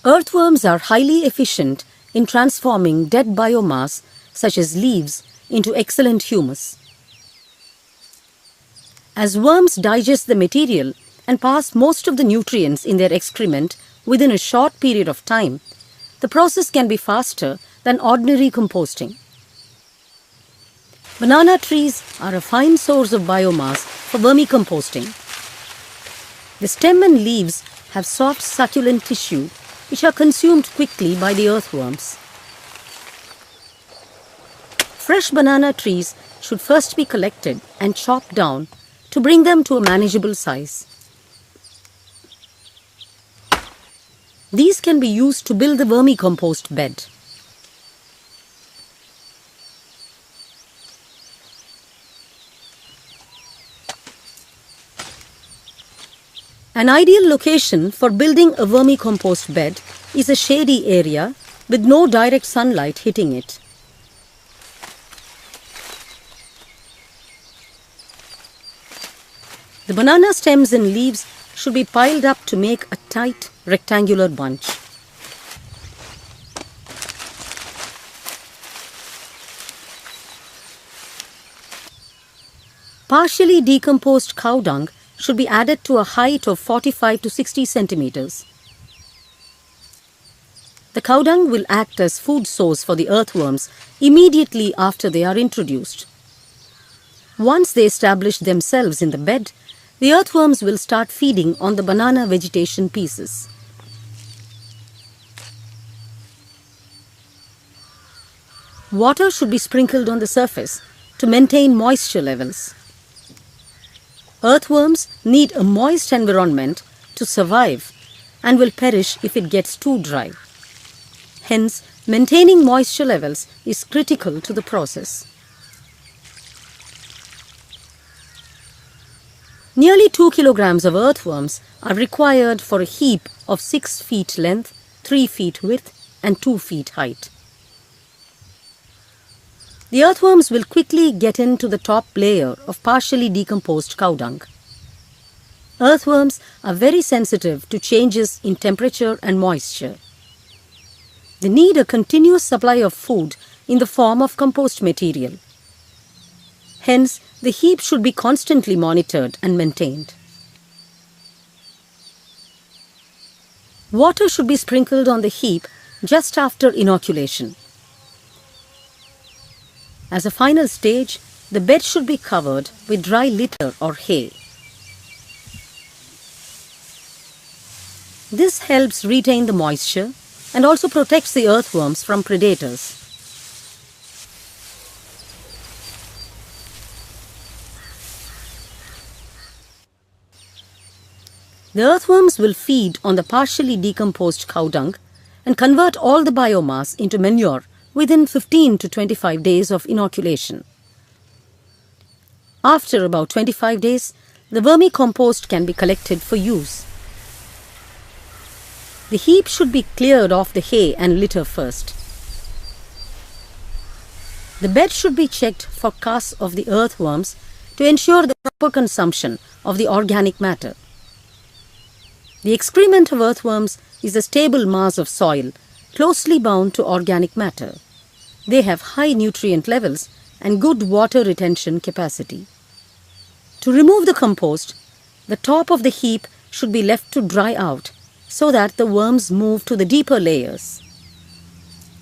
Earthworms are highly efficient in transforming dead biomass, such as leaves, into excellent humus. As worms digest the material and pass most of the nutrients in their excrement within a short period of time, the process can be faster than ordinary composting. Banana trees are a fine source of biomass for vermicomposting. The stem and leaves have soft succulent tissue which are consumed quickly by the earthworms. Fresh banana trees should first be collected and chopped down to bring them to a manageable size. These can be used to build the vermicompost bed. An ideal location for building a vermicompost bed is a shady area with no direct sunlight hitting it. The banana stems and leaves should be piled up to make a tight rectangular bunch. Partially decomposed cow dung should be added to a height of 45 to 60 centimeters. The cow dung will act as food source for the earthworms immediately after they are introduced. Once they establish themselves in the bed, the earthworms will start feeding on the banana vegetation pieces. Water should be sprinkled on the surface to maintain moisture levels. Earthworms need a moist environment to survive and will perish if it gets too dry. Hence, maintaining moisture levels is critical to the process. Nearly 2 kilograms of earthworms are required for a heap of 6 feet length, 3 feet width and 2 feet height. The earthworms will quickly get into the top layer of partially decomposed cow dung. Earthworms are very sensitive to changes in temperature and moisture. They need a continuous supply of food in the form of compost material. Hence, the heap should be constantly monitored and maintained. Water should be sprinkled on the heap just after inoculation. As a final stage, the bed should be covered with dry litter or hay. This helps retain the moisture and also protects the earthworms from predators. The earthworms will feed on the partially decomposed cow dung and convert all the biomass into manure within 15 to 25 days of inoculation. After about 25 days, the vermicompost can be collected for use. The heap should be cleared of the hay and litter first. The bed should be checked for casts of the earthworms to ensure the proper consumption of the organic matter. The excrement of earthworms is a stable mass of soil closely bound to organic matter. They have high nutrient levels and good water retention capacity. To remove the compost, the top of the heap should be left to dry out so that the worms move to the deeper layers.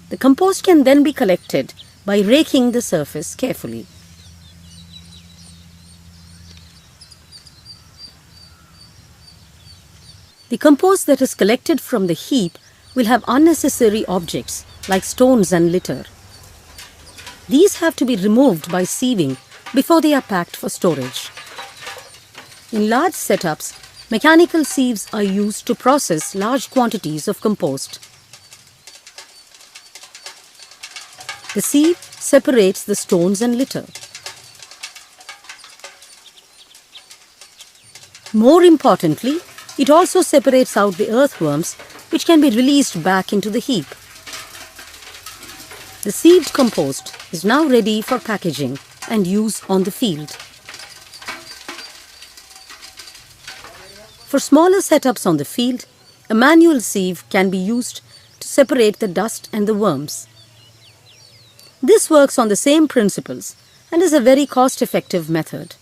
The compost can then be collected by raking the surface carefully. The compost that is collected from the heap will have unnecessary objects like stones and litter. These have to be removed by sieving before they are packed for storage. In large setups, mechanical sieves are used to process large quantities of compost. The sieve separates the stones and litter. More importantly, it also separates out the earthworms which can be released back into the heap. The sieved compost is now ready for packaging and use on the field. For smaller setups on the field, a manual sieve can be used to separate the dust and the worms. This works on the same principles and is a very cost-effective method.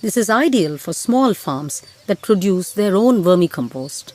This is ideal for small farms that produce their own vermicompost.